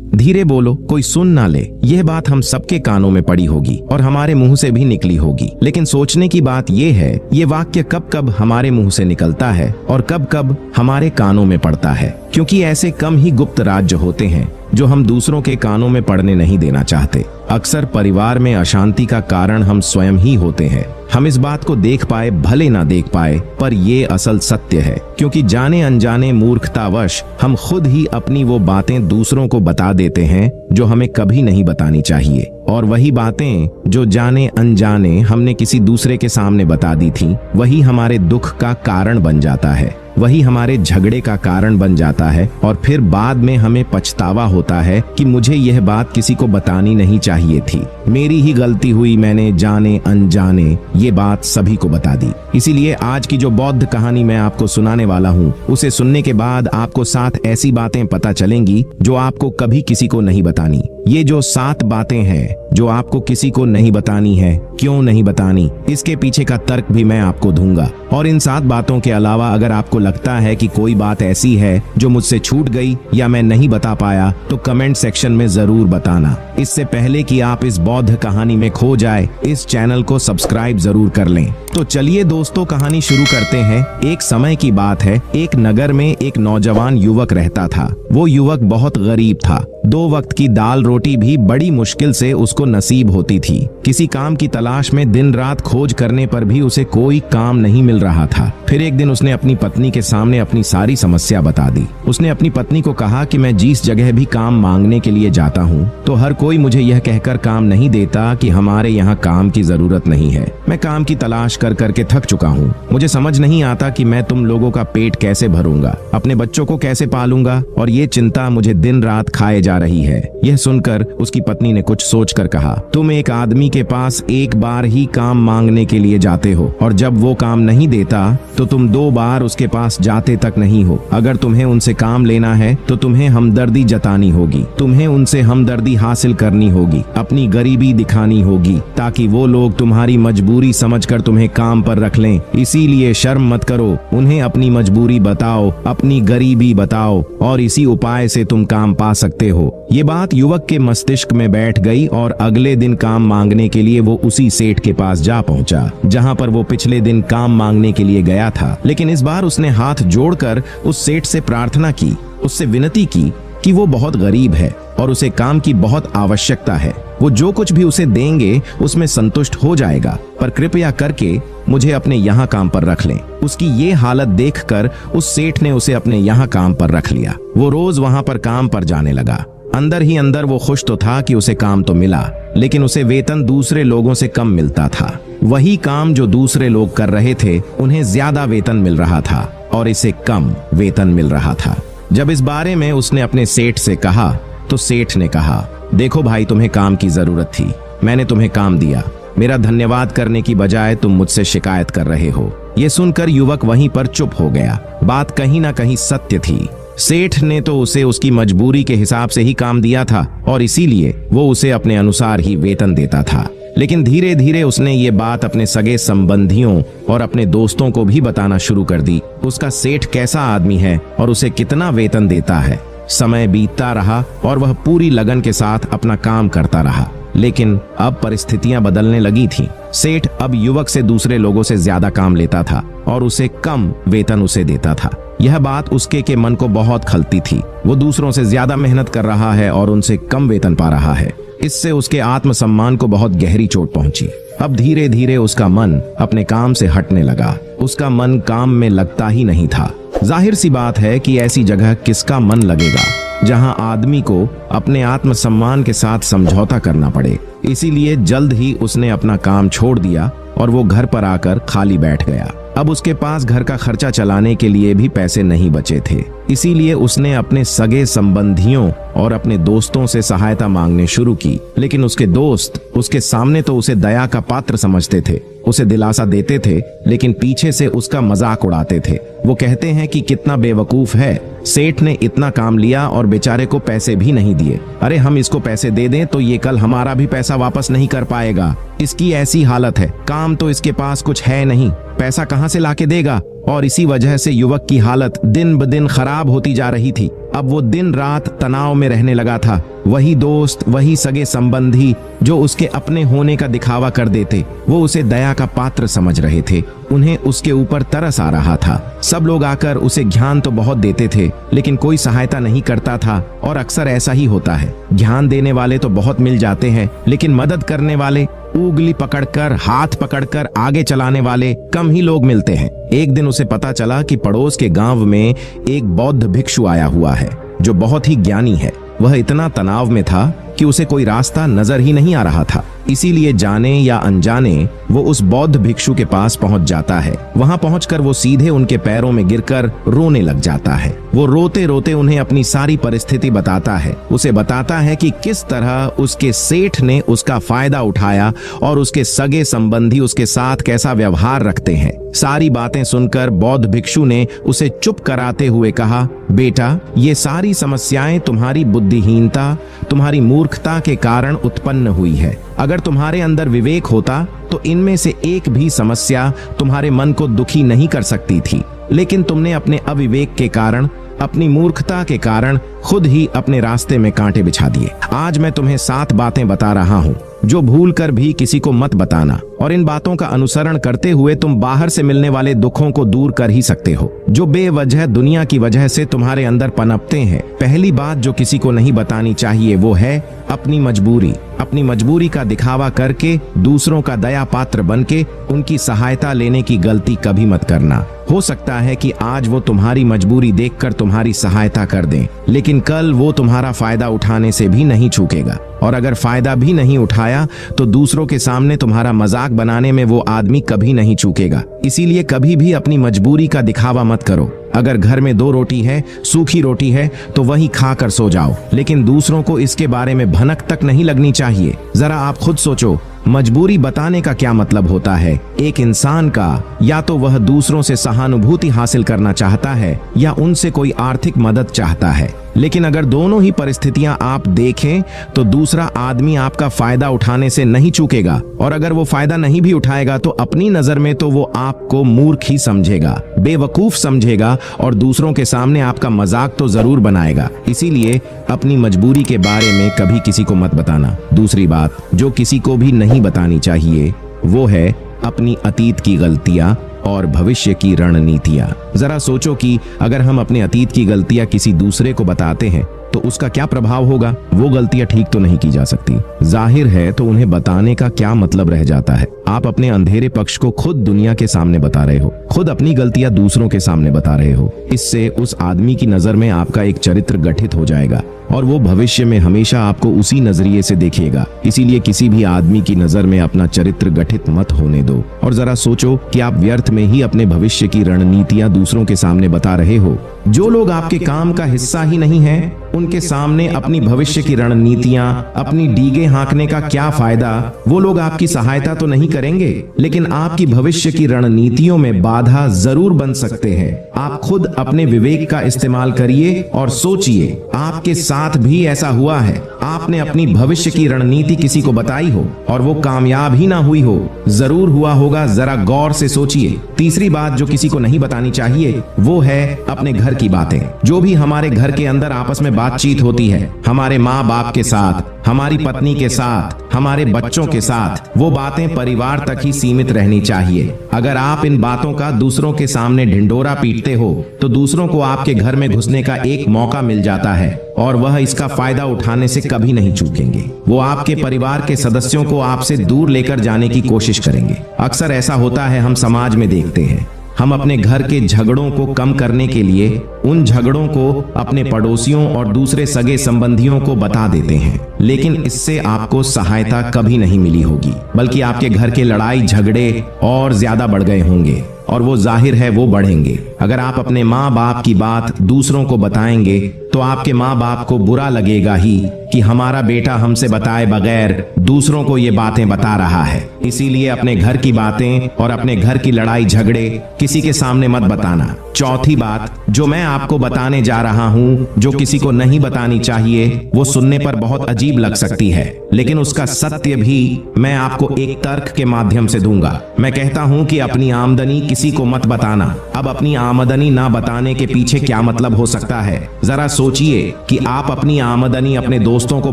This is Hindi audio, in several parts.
धीरे बोलो, कोई सुन ना ले। यह बात हम सबके कानों में पड़ी होगी और हमारे मुंह से भी निकली होगी, लेकिन सोचने की बात यह है, ये वाक्य कब कब हमारे मुंह से निकलता है और कब कब हमारे कानों में पड़ता है, क्योंकि ऐसे कम ही गुप्त राज्य होते हैं जो हम दूसरों के कानों में पड़ने नहीं देना चाहते। अक्सर परिवार में अशांति का कारण हम स्वयं ही होते हैं। हम इस बात को देख पाए भले ना देख पाए, पर ये असल सत्य है, क्योंकि जाने अनजाने मूर्खतावश हम खुद ही अपनी वो बातें दूसरों को बता देते हैं जो हमें कभी नहीं बतानी चाहिए, और वही बातें जो जाने अनजाने हमने किसी दूसरे के सामने बता दी थी, वही हमारे दुख का कारण बन जाता है, वही हमारे झगड़े का कारण बन जाता है, और फिर बाद में हमें पछतावा होता है कि मुझे यह बात किसी को बतानी नहीं चाहिए थी, मेरी ही गलती हुई, मैंने जाने अनजाने ये बात सभी को बता दी। इसीलिए आज की जो बौद्ध कहानी मैं आपको सुनाने वाला हूँ, उसे सुनने के बाद आपको 7 ऐसी बातें पता चलेंगी जो आपको कभी किसी को नहीं बतानी। ये जो 7 बातें हैं जो आपको किसी को नहीं बतानी है, क्यों नहीं बतानी, इसके पीछे का तर्क भी मैं आपको दूंगा। और इन 7 बातों के अलावा अगर आपको लगता है कि कोई बात ऐसी है जो मुझसे छूट गई या मैं नहीं बता पाया, तो कमेंट सेक्शन में जरूर बताना। इससे पहले कि आप इस बौद्ध कहानी में खो जाए, इस चैनल को सब्सक्राइब जरूर कर लें। तो चलिए दोस्तों, कहानी शुरू करते हैं। एक समय की बात है, एक नगर में एक नौजवान युवक रहता था। वो युवक बहुत गरीब था। 2 वक्त की दाल रोटी भी बड़ी मुश्किल से उसको नसीब होती थी। किसी काम की तलाश में दिन रात खोज करने पर भी उसे कोई काम नहीं मिल रहा था। फिर एक दिन उसने अपनी पत्नी के सामने अपनी सारी समस्या बता दी। उसने अपनी पत्नी को कहा कि मैं जिस जगह भी काम मांगने के लिए जाता हूँ, तो हर कोई मुझे यह कहकर काम नहीं देता कि हमारे यहाँ काम की जरूरत नहीं है। मैं काम की तलाश कर करके थक चुका हूँ। मुझे समझ नहीं आता कि मैं तुम लोगों का पेट कैसे भरूंगा, अपने बच्चों को कैसे पालूंगा, और ये चिंता मुझे दिन रात खाए जा रही है। यह सुनकर उसकी पत्नी ने कुछ सोचकर कहा, तुम एक आदमी के पास एक बार ही काम मांगने के लिए जाते हो, और जब वो काम नहीं देता तो तुम 2 बार उसके पास जाते तक नहीं हो। अगर तुम्हें उनसे काम लेना है तो तुम्हें हमदर्दी जतानी होगी, तुम्हें उनसे हमदर्दी हासिल करनी होगी, अपनी गरीबी दिखानी होगी, ताकि वो लोग तुम्हारी मजबूरी समझकर तुम्हें काम पर रख लें। इसीलिए शर्म मत करो, उन्हें अपनी मजबूरी बताओ, अपनी गरीबी बताओ, और इसी उपाय से तुम काम पा सकते हो। ये बात युवक के मस्तिष्क में बैठ गई और अगले दिन काम मांगने के लिए वो उसी सेठ के पास जा पहुंचा जहां पर वो पिछले दिन काम मांगने के लिए गया था। लेकिन इस बार उसने हाथ जोड़कर उस सेठ से प्रार्थना की, उससे विनती की कि वो बहुत गरीब है और उसे काम की बहुत आवश्यकता है। वो जो कुछ भी उसे देंगे उसमें संतुष्ट हो जाएगा, पर कृपया करके मुझे अपने यहाँ काम पर रख लें। उसकी ये हालत देखकर उस सेठ ने उसे अपने यहाँ काम पर रख लिया। वो रोज वहां पर काम पर जाने लगा। अंदर ही अंदर वो खुश तो था कि उसे काम तो मिला, लेकिन उसे वेतन दूसरे लोगों से कम मिलता था। वही काम जो दूसरे लोग कर रहे थे, उन्हें ज्यादा वेतन मिल रहा था और इसे कम वेतन मिल रहा था। जब इस बारे में उसने अपने सेठ से कहा, तो सेठ ने कहा, देखो भाई, तुम्हें काम की जरूरत थी, मैंने तुम्हें काम दिया, मेरा धन्यवाद करने की बजाय तुम मुझसे शिकायत कर रहे हो। ये सुनकर युवक वहीं पर चुप हो गया। बात कहीं ना कहीं सत्य थी। सेठ ने तो उसे उसकी मजबूरी के हिसाब से ही काम दिया था और इसीलिए वो उसे अपने अनुसार ही वेतन देता था। लेकिन धीरे धीरे उसने ये बात अपने सगे संबंधियों और अपने दोस्तों को भी बताना शुरू कर दी। उसका सेठ कैसा आदमी है और उसे कितना वेतन देता है। समय बीतता रहा और वह पूरी लगन के साथ अपना काम करता रहा, लेकिन अब परिस्थितियां बदलने लगी थीं। सेठ अब युवक से दूसरे लोगों से ज्यादा काम लेता था और उसे कम वेतन उसे देता था। यह बात उसके के मन को बहुत खलती थी। वो दूसरों से ज्यादा मेहनत कर रहा है और उनसे कम वेतन पा रहा है। इससे उसके आत्मसम्मान को बहुत गहरी चोट पहुंची। अब धीरे धीरे उसका मन अपने काम से हटने लगा। उसका मन काम में लगता ही नहीं था। जाहिर सी बात है कि ऐसी जगह किसका मन लगेगा जहां आदमी को अपने आत्मसम्मान के साथ समझौता करना पड़े। इसीलिए जल्द ही उसने अपना काम छोड़ दिया और वो घर पर आकर खाली बैठ गया। अब उसके पास घर का खर्चा चलाने के लिए भी पैसे नहीं बचे थे। इसीलिए उसने अपने सगे संबंधियों और अपने दोस्तों से सहायता मांगने शुरू की। लेकिन उसके दोस्त उसके सामने तो उसे दया का पात्र समझते थे, उसे दिलासा देते थे, लेकिन पीछे से उसका मजाक उड़ाते थे। वो कहते हैं कि कितना बेवकूफ है, सेठ ने इतना काम लिया और बेचारे को पैसे भी नहीं दिए। अरे हम इसको पैसे दे दें तो ये कल हमारा भी पैसा वापस नहीं कर पाएगा। इसकी ऐसी हालत है, काम तो इसके पास कुछ है नहीं, पैसा कहां से लाके देगा। और इसी वजह से युवक की हालत दिन ब दिन खराब होती जा रही थी। अब वो दिन रात तनाव में रहने लगा था। वही दोस्त, वही सगे संबंधी जो उसके अपने होने का दिखावा कर देते, वो उसे दया का पात्र समझ रहे थे। उन्हें उसके ऊपर तरस आ रहा था। सब लोग आकर उसे ज्ञान तो बहुत देते थे, लेकिन कोई सहायता नहीं करता था। और अक्सर ऐसा ही होता है, ज्ञान देने वाले तो बहुत मिल जाते हैं, लेकिन मदद करने वाले, उंगली पकड़कर, हाथ पकड़कर आगे चलाने वाले कम ही लोग मिलते हैं। एक दिन उसे पता चला कि पड़ोस के गांव में एक बौद्ध भिक्षु आया हुआ है जो बहुत ही ज्ञानी है। वह इतना तनाव में था कि उसे कोई रास्ता नजर ही नहीं आ रहा था। इसीलिए जाने या अनजाने वो उस बौद्ध भिक्षु के पास पहुंच जाता है। वहां पहुंचकर वो सीधे उनके पैरों में गिरकर रोने लग जाता है। वो रोते रोते उन्हें अपनी सारी परिस्थिति बताता है। उसे बताता है कि किस तरह उसके सेठ ने उसका फायदा उठाया और उसके सगे संबंधी उसके साथ कैसा व्यवहार रखते हैं। सारी बातें सुनकर बौद्ध भिक्षु ने उसे चुप कराते हुए कहा, बेटा, ये सारी समस्याएं तुम्हारी बुद्धिहीनता, तुम्हारी मूर्खता के कारण उत्पन्न हुई है। अगर तुम्हारे अंदर विवेक होता तो इनमें से एक भी समस्या तुम्हारे मन को दुखी नहीं कर सकती थी, लेकिन तुमने अपने अविवेक के कारण, अपनी मूर्खता के कारण खुद ही अपने रास्ते में कांटे बिछा दिए। आज मैं तुम्हें 7 बातें बता रहा हूँ जो भूल कर भी किसी को मत बताना, और इन बातों का अनुसरण करते हुए तुम बाहर से मिलने वाले दुखों को दूर कर ही सकते हो जो बेवजह दुनिया की वजह से तुम्हारे अंदर पनपते हैं। पहली बात जो किसी को नहीं बतानी चाहिए वो है अपनी मजबूरी। अपनी मजबूरी का दिखावा करके दूसरों का दया पात्र बनके उनकी सहायता लेने की गलती कभी मत करना। हो सकता है कि आज वो तुम्हारी मजबूरी देखकर तुम्हारी सहायता कर दें, लेकिन कल वो तुम्हारा फायदा उठाने से भी नहीं चूकेगा, और अगर फायदा भी नहीं उठाया तो दूसरों के सामने तुम्हारा मजाक बनाने में वो आदमी कभी नहीं चूकेगा। इसीलिए कभी भी अपनी मजबूरी का दिखावा मत करो। अगर घर में 2 रोटी है, सूखी रोटी है, तो वही खाकर सो जाओ, लेकिन दूसरों को इसके बारे में भनक तक नहीं लगनी चाहिए। जरा आप खुद सोचो, मजबूरी बताने का क्या मतलब होता है? एक इंसान का या तो वह दूसरों से सहानुभूति हासिल करना चाहता है या उनसे कोई आर्थिक मदद चाहता है। लेकिन अगर दोनों ही परिस्थितियां आप देखें तो दूसरा आदमी आपका फायदा उठाने से नहीं चूकेगा, और अगर वो फायदा नहीं भी उठाएगा तो अपनी नजर में तो वो आपको मूर्ख ही समझेगा, बेवकूफ समझेगा, और दूसरों के सामने आपका मजाक तो जरूर बनाएगा। इसीलिए अपनी मजबूरी के बारे में कभी किसी को मत बताना। दूसरी बात जो किसी को भी नहीं बतानी चाहिए वो है अपनी अतीत की गलतियां और भविष्य की रणनीतियां। जरा सोचो कि अगर हम अपने अतीत की गलतियां किसी दूसरे को बताते हैं तो उसका क्या प्रभाव होगा? वो गलतियां ठीक तो नहीं की जा सकती, जाहिर है, तो उन्हें बताने का क्या मतलब रह जाता है? आप अपने अंधेरे पक्ष को खुद दुनिया के सामने बता रहे हो, खुद अपनी गलतियां दूसरों के सामने बता रहे हो। इससे उस आदमी की नजर में आपका एक चरित्र गठित हो जाएगा और वो भविष्य में हमेशा आपको उसी नजरिए से देखेगा। इसीलिए किसी भी आदमी की नजर में अपना चरित्र गठित मत होने दो। और जरा सोचो कि आप व्यर्थ में ही अपने भविष्य की रणनीतियां दूसरों के सामने बता रहे हो। जो लोग आपके काम का हिस्सा ही नहीं है, उनके सामने अपनी भविष्य की रणनीतियां, अपनी डीगे हाँकने का क्या फायदा? वो लोग आपकी सहायता तो नहीं करेंगे, लेकिन आपकी भविष्य की रणनीतियों में बाधा जरूर बन सकते हैं। आप खुद अपने विवेक का इस्तेमाल करिए और सोचिए, आपके साथ भी ऐसा हुआ है? आपने अपनी भविष्य की रणनीति किसी को बताई हो और वो कामयाब ही ना हुई हो? जरूर हुआ होगा, जरा गौर से सोचिए। तीसरी बात जो किसी को नहीं बतानी चाहिए वो है अपने घर की बातें। जो भी हमारे घर के अंदर आपस में बातचीत होती है, हमारे माँ बाप के साथ, हमारी पत्नी के साथ, हमारे बच्चों के साथ, वो बातें परिवार तक ही सीमित रहनी चाहिए। अगर आप इन बातों का दूसरों के सामने ढिंढोरा पीटते हो तो दूसरों को आपके घर में घुसने का एक मौका मिल जाता है और वह इसका फायदा उठाने से कभी नहीं चूकेंगे। वो आपके परिवार के सदस्यों को आपसे दूर लेकर जाने की कोशिश करेंगे। अक्सर ऐसा होता है, हम समाज में देखते हैं। हम अपने घर के झगड़ों को कम करने के लिए उन झगड़ों को अपने पड़ोसियों और दूसरे सगे संबंधियों को बता देते हैं, लेकिन इससे आपको सहायता कभी नहीं मिली होगी, बल्कि आपके घर के लड़ाई झगड़े और ज्यादा बढ़ गए होंगे, और वो जाहिर है वो बढ़ेंगे। अगर आप अपने माँ बाप की बात दूसरों को बताएंगे तो आपके माँ बाप को बुरा लगेगा ही कि हमारा बेटा हमसे बताए बगैर दूसरों को ये बातें बता रहा है। इसीलिए अपने घर की बातें और अपने घर की लड़ाई झगड़े किसी के सामने मत बताना। चौथी बात जो मैं आपको बताने जा रहा हूँ, जो किसी को नहीं बतानी चाहिए, वो सुनने पर बहुत अजीब लग सकती है, लेकिन उसका सत्य भी मैं आपको एक तर्क के माध्यम से दूंगा। मैं कहता हूँ कि अपनी आमदनी किसी को मत बताना। अब अपनी आमदनी ना बताने के पीछे क्या मतलब हो सकता है? जरा सोचिए कि आप अपनी आमदनी अपने दोस्तों को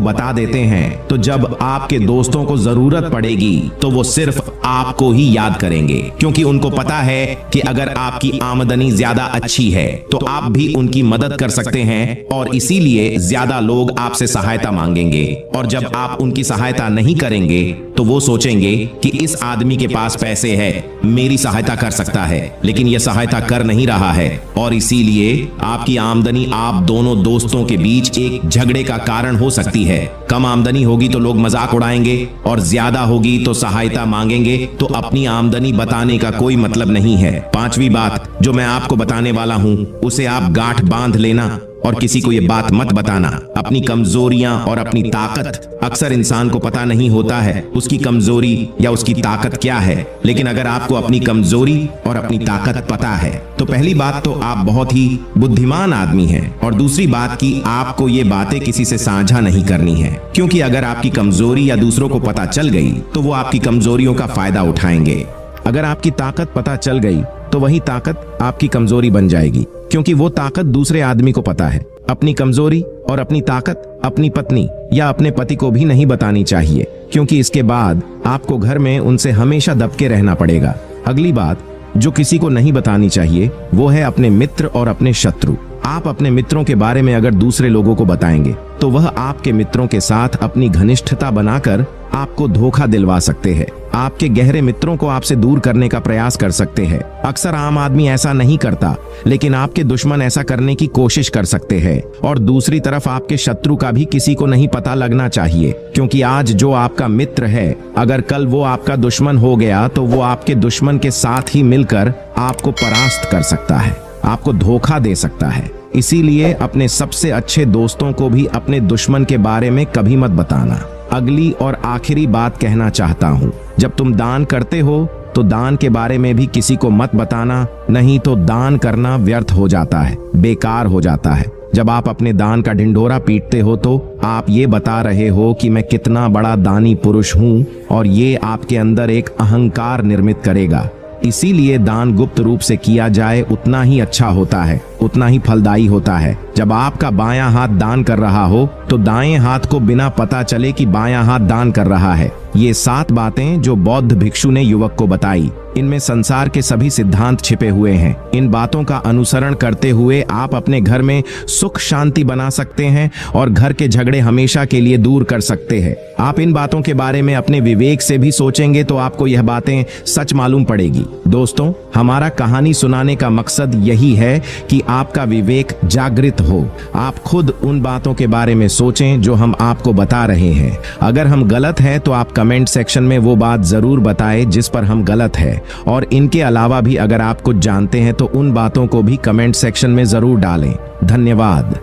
बता देते हैं, तो जब आपके दोस्तों को जरूरत पड़ेगी तो वो सिर्फ आपको ही याद करेंगे, क्योंकि उनको पता है कि अगर आपकी आमदनी ज्यादा अच्छी है तो आप भी उनकी मदद कर सकते हैं, और इसीलिए ज्यादा लोग आपसे सहायता मांगेंगे। और जब आप उनकी सहायता नहीं करेंगे तो वो सोचेंगे कि इस आदमी के पास पैसे है, मेरी सहायता कर सकता है, लेकिन यह सहायता कर नहीं रहा है, और इसीलिए आपकी आमदनी आप दोनों दोस्तों के बीच एक झगड़े का कारण हो सकती है। कम आमदनी होगी तो लोग मजाक उड़ाएंगे, और ज्यादा होगी तो सहायता मांगेंगे, तो अपनी आमदनी बताने का कोई मतलब नहीं है। पांचवी बात जो मैं आपको बताने वाला हूं, उसे आप गांठ बांध लेना और किसी को ये बात मत बताना। अपनी कमजोरियां और अपनी ताकत अक्सर इंसान को पता नहीं होता है उसकी कमजोरी या उसकी ताकत क्या है, लेकिन अगर आपको अपनी कमजोरी और अपनी ताकत पता है तो पहली बात तो आप बहुत ही बुद्धिमान आदमी हैं, और दूसरी बात कि आपको ये बातें किसी से साझा नहीं करनी है, क्योंकि अगर आपकी कमजोरी या दूसरों को पता चल गई तो वो आपकी कमजोरियों का फायदा उठाएंगे। अगर आपकी ताकत पता चल गई तो वही ताकत आपकी कमजोरी बन जाएगी, क्योंकि वो ताकत दूसरे आदमी को पता है। अपनी कमजोरी और अपनी ताकत अपनी पत्नी या अपने पति को भी नहीं बतानी चाहिए, क्योंकि इसके बाद आपको घर में उनसे हमेशा दबके रहना पड़ेगा। अगली बात जो किसी को नहीं बतानी चाहिए वो है अपने मित्र और अपने शत्रु। आप अपने मित्रों के बारे में अगर दूसरे लोगों को बताएंगे तो वह आपके मित्रों के साथ अपनी घनिष्ठता बनाकर आपको धोखा दिलवा सकते हैं। आपके गहरे मित्रों को आपसे दूर करने का प्रयास कर सकते हैं। अक्सर आम आदमी ऐसा नहीं करता, लेकिन आपके दुश्मन ऐसा करने की कोशिश कर सकते हैं। और दूसरी तरफ आपके शत्रु का भी किसी को नहीं पता लगना चाहिए, क्योंकि आज जो आपका मित्र है, अगर कल वो आपका दुश्मन हो गया तो वो आपके दुश्मन के साथ ही मिलकर आपको परास्त कर सकता है, आपको धोखा दे सकता है। इसीलिए अपने सबसे अच्छे दोस्तों को भी अपने दुश्मन के बारे में कभी मत बताना। अगली और आखिरी बात कहना चाहता हूँ, जब तुम दान करते हो तो दान के बारे में भी किसी को मत बताना, नहीं तो दान करना व्यर्थ हो जाता है, बेकार हो जाता है। जब आप अपने दान का ढिंढोरा पीटते हो तो आप ये बता रहे हो कि मैं कितना बड़ा दानी पुरुष हूँ, और ये आपके अंदर एक अहंकार निर्मित करेगा। इसीलिए दान गुप्त रूप से किया जाए उतना ही अच्छा होता है, उतना ही फलदायी होता है। जब आपका बायां हाथ दान कर रहा हो तो दाएं हाथ को बिना पता चले कि बायां हाथ दान कर रहा है। ये 7 बातें जो बौद्ध भिक्षु ने युवक को बताई, इनमें संसार के सभी सिद्धांत छिपे हुए हैं। इन बातों का अनुसरण करते हुए आप अपने घर में सुख शांति बना सकते हैं और घर के झगड़े हमेशा के लिए दूर कर सकते हैं। आप इन बातों के बारे में अपने विवेक से भी सोचेंगे तो आपको यह बातें सच मालूम पड़ेगी। दोस्तों, हमारा कहानी सुनाने का मकसद यही है कि आपका विवेक जागृत हो। आप खुद उन बातों के बारे में सोचें जो हम आपको बता रहे हैं। अगर हम गलत हैं तो आप कमेंट सेक्शन में वो बात जरूर बताएं जिस पर हम गलत हैं, और इनके अलावा भी अगर आप कुछ जानते हैं तो उन बातों को भी कमेंट सेक्शन में जरूर डालें। धन्यवाद।